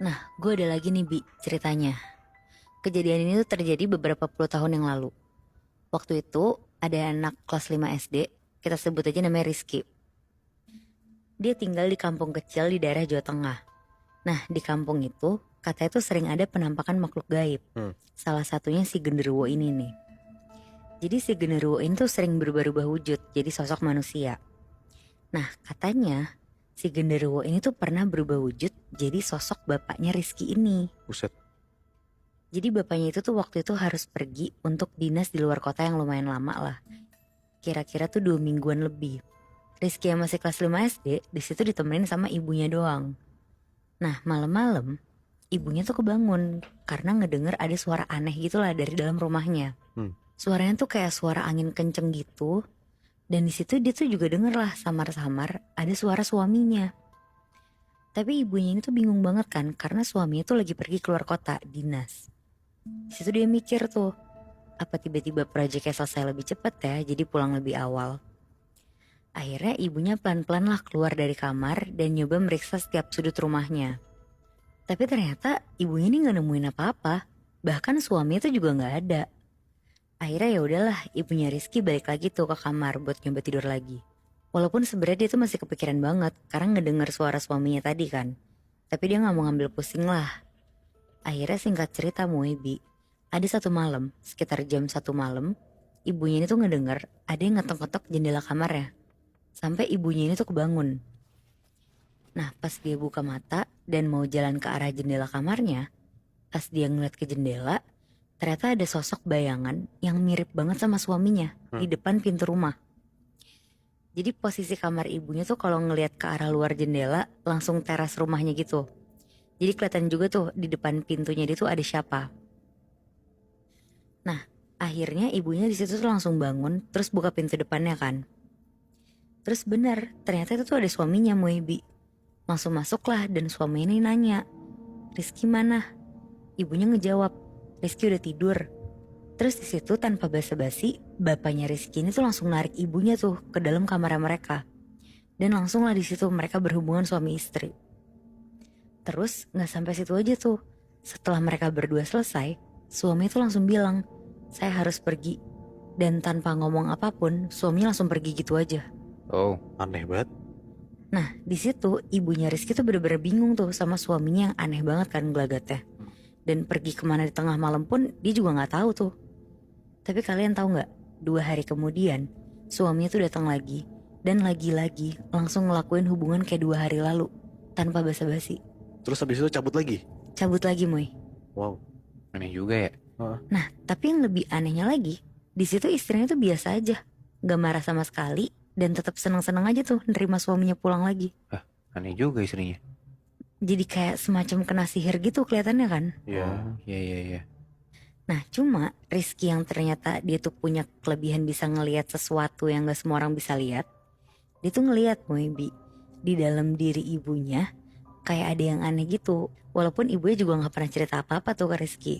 Nah, gue ada lagi nih Bi ceritanya. Kejadian ini tuh terjadi beberapa puluh tahun yang lalu. Waktu itu ada anak kelas 5 SD, kita sebut aja namanya Rizky. Dia tinggal di kampung kecil di daerah Jawa Tengah. Nah, di kampung itu katanya tuh sering ada penampakan makhluk gaib. Salah satunya si genderuwo ini nih. Jadi si genderuwo ini tuh sering berubah-ubah wujud jadi sosok manusia. Nah, katanya si genderuwo ini tuh pernah berubah wujud jadi sosok bapaknya Rizky ini. Buset. Jadi bapaknya itu tuh waktu itu harus pergi untuk dinas di luar kota yang lumayan lama lah. Kira-kira tuh 2 mingguan lebih. Rizky yang masih kelas 5 SD di situ ditemenin sama ibunya doang. Nah, malam-malam ibunya tuh kebangun karena ngedenger ada suara aneh gitu lah dari dalam rumahnya. Suaranya tuh kayak suara angin kenceng gitu. Dan di situ dia tuh juga denger lah samar-samar ada suara suaminya. Tapi ibunya ini tuh bingung banget kan karena suaminya tuh lagi pergi keluar kota dinas. Di situ dia mikir tuh, apa tiba-tiba proyeknya selesai lebih cepat ya, jadi pulang lebih awal. Akhirnya ibunya pelan-pelan lah keluar dari kamar dan nyoba meriksa setiap sudut rumahnya. Tapi ternyata ibunya ini nggak nemuin apa-apa, bahkan suaminya tuh juga nggak ada. Akhirnya ya udahlah, ibunya Rizky balik lagi tuh ke kamar buat nyoba tidur lagi. Walaupun sebenarnya dia tuh masih kepikiran banget karena ngedenger suara suaminya tadi kan. Tapi dia nggak mau ngambil pusing lah. Akhirnya singkat cerita Muebi, ada satu malam, sekitar jam 1 malam, ibunya ini tuh ngedenger ada yang ngetok-ngetok jendela kamarnya. Sampai ibunya ini tuh kebangun. Nah pas dia buka mata dan mau jalan ke arah jendela kamarnya, pas dia ngeliat ke jendela, ternyata ada sosok bayangan yang mirip banget sama suaminya di depan pintu rumah. Jadi posisi kamar ibunya tuh kalau ngeliat ke arah luar jendela langsung teras rumahnya gitu. Jadi kelihatan juga tuh di depan pintunya dia tuh ada siapa. Nah, akhirnya ibunya di situ tuh langsung bangun, terus buka pintu depannya kan. Terus benar, ternyata itu tuh ada suaminya Muebi. Langsung masuklah dan suaminya ini nanya, Rizky mana? Ibunya ngejawab, Rizky udah tidur. Terus di situ tanpa basa-basi, bapaknya Rizky ini tuh langsung narik ibunya tuh ke dalam kamar mereka. Dan langsung lah di situ mereka berhubungan suami istri. Terus gak sampai situ aja tuh. Setelah mereka berdua selesai, suami itu langsung bilang, saya harus pergi. Dan tanpa ngomong apapun, suaminya langsung pergi gitu aja. Oh, aneh banget. Nah, di situ ibunya Rizky tuh bener-bener bingung tuh sama suaminya yang aneh banget kan gelagatnya. Dan pergi kemana di tengah malam pun dia juga gak tahu tuh. Tapi kalian tahu gak, 2 hari kemudian, suaminya tuh datang lagi. Dan lagi-lagi langsung ngelakuin hubungan kayak 2 hari lalu, tanpa basa-basi. Terus habis itu cabut lagi? Cabut lagi, Moy. Wow. Aneh juga ya. Nah, tapi yang lebih anehnya lagi, di situ istrinya tuh biasa aja, gak marah sama sekali, dan tetap senang-senang aja tuh nerima suaminya pulang lagi. Aneh juga istrinya. Jadi kayak semacam kena sihir gitu kelihatannya kan. Iya. Iya. Nah, cuma Rizky yang ternyata dia tuh punya kelebihan bisa ngelihat sesuatu yang gak semua orang bisa lihat. Dia tuh ngelihat Moebi, di dalam diri ibunya kayak ada yang aneh gitu. Walaupun ibunya juga gak pernah cerita apa-apa tuh ke Rizky.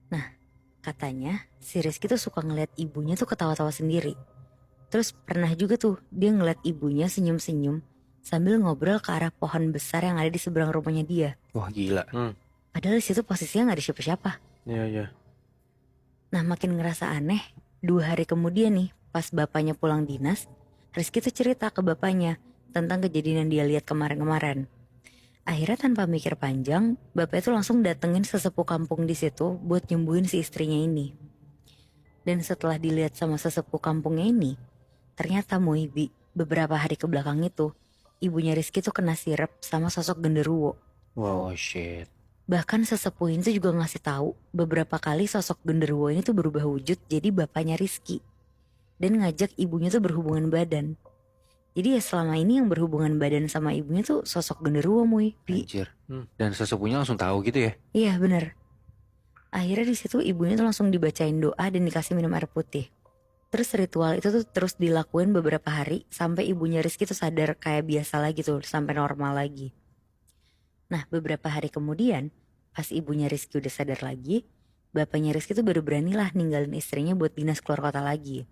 Nah, katanya si Rizky tuh suka ngeliat ibunya tuh ketawa-tawa sendiri. Terus pernah juga tuh dia ngeliat ibunya senyum-senyum sambil ngobrol ke arah pohon besar yang ada di seberang rumahnya dia. Wah gila. Padahal di situ posisinya gak ada siapa-siapa. Iya. Nah makin ngerasa aneh, 2 hari kemudian nih pas bapaknya pulang dinas, Rizky tuh cerita ke bapaknya tentang kejadian yang dia lihat kemarin-kemarin. Akhirnya tanpa mikir panjang, bapaknya tuh langsung datengin sesepuh kampung di situ buat nyembuhin si istrinya ini. Dan setelah dilihat sama sesepuh kampungnya ini, ternyata Muibi beberapa hari ke belakang itu, ibunya Rizky tuh kena sirep sama sosok genderuwo. Wow. Oh shit. Bahkan sesepuh ini tuh juga ngasih tahu beberapa kali sosok genderuwo ini tuh berubah wujud jadi bapaknya Rizky. Dan ngajak ibunya tuh berhubungan badan. Jadi ya selama ini yang berhubungan badan sama ibunya tuh sosok genderuwo Mui. Anjir. Dan sesepuhnya langsung tahu gitu ya. Iya bener. Akhirnya di situ ibunya tuh langsung dibacain doa dan dikasih minum air putih. Terus ritual itu tuh terus dilakuin beberapa hari sampai ibunya Rizky tuh sadar kayak biasa lagi tuh, sampai normal lagi. Nah beberapa hari kemudian pas ibunya Rizky udah sadar lagi, bapaknya Rizky tuh baru beranilah ninggalin istrinya buat dinas keluar kota lagi.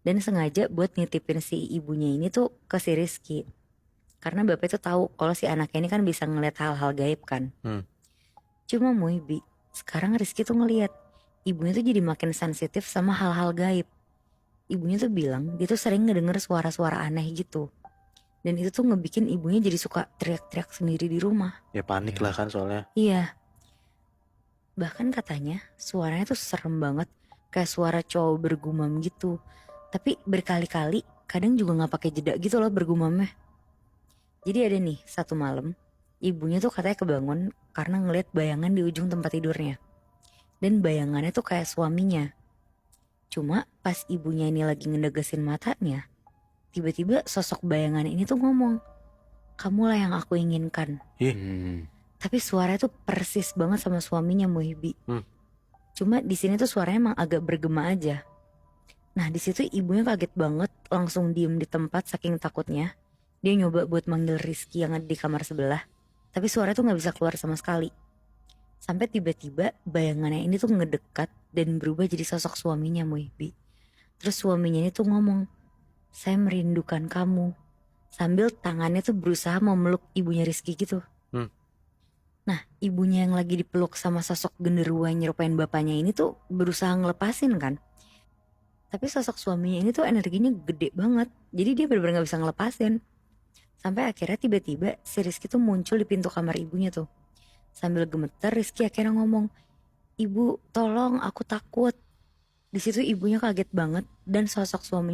Dan sengaja buat nitipin si ibunya ini tuh ke si Rizky. Karena bapak itu tahu kalau si anaknya ini kan bisa ngeliat hal-hal gaib kan. Cuma Muibi, sekarang Rizky tuh ngeliat ibunya tuh jadi makin sensitif sama hal-hal gaib. Ibunya tuh bilang dia tuh sering ngedenger suara-suara aneh gitu. Dan itu tuh ngebikin ibunya jadi suka teriak-teriak sendiri di rumah. Ya panik lah kan soalnya. Iya. Bahkan katanya suaranya tuh serem banget. Kayak suara cowok bergumam gitu. Tapi berkali-kali kadang juga gak pakai jeda gitu loh bergumamnya. Jadi ada nih satu malam, ibunya tuh katanya kebangun karena ngeliat bayangan di ujung tempat tidurnya. Dan bayangannya tuh kayak suaminya. Cuma pas ibunya ini lagi ngedegesin matanya, tiba-tiba sosok bayangan ini tuh ngomong, "Kamulah yang aku inginkan." Tapi suaranya tuh persis banget sama suaminya Muhibbi. Cuma di sini tuh suaranya emang agak bergema aja. Nah di situ ibunya kaget banget, langsung diem di tempat saking takutnya. Dia nyoba buat manggil Rizky yang ada di kamar sebelah, tapi suaranya tuh gak bisa keluar sama sekali. Sampai tiba-tiba bayangannya ini tuh ngedekat dan berubah jadi sosok suaminya Muhibbi. Terus suaminya ini tuh ngomong, "Saya merindukan kamu." Sambil tangannya tuh berusaha memeluk ibunya Rizky gitu. Nah ibunya yang lagi dipeluk sama sosok genderuwo yang nyerupain bapaknya ini tuh berusaha ngelepasin kan. Tapi sosok suaminya ini tuh energinya gede banget. Jadi dia bener-bener gak bisa ngelepasin. Sampai akhirnya tiba-tiba si Rizky tuh muncul di pintu kamar ibunya tuh. Sambil gemeter Rizky akhirnya ngomong, "Ibu tolong aku takut." Di situ ibunya kaget banget dan sosok suaminya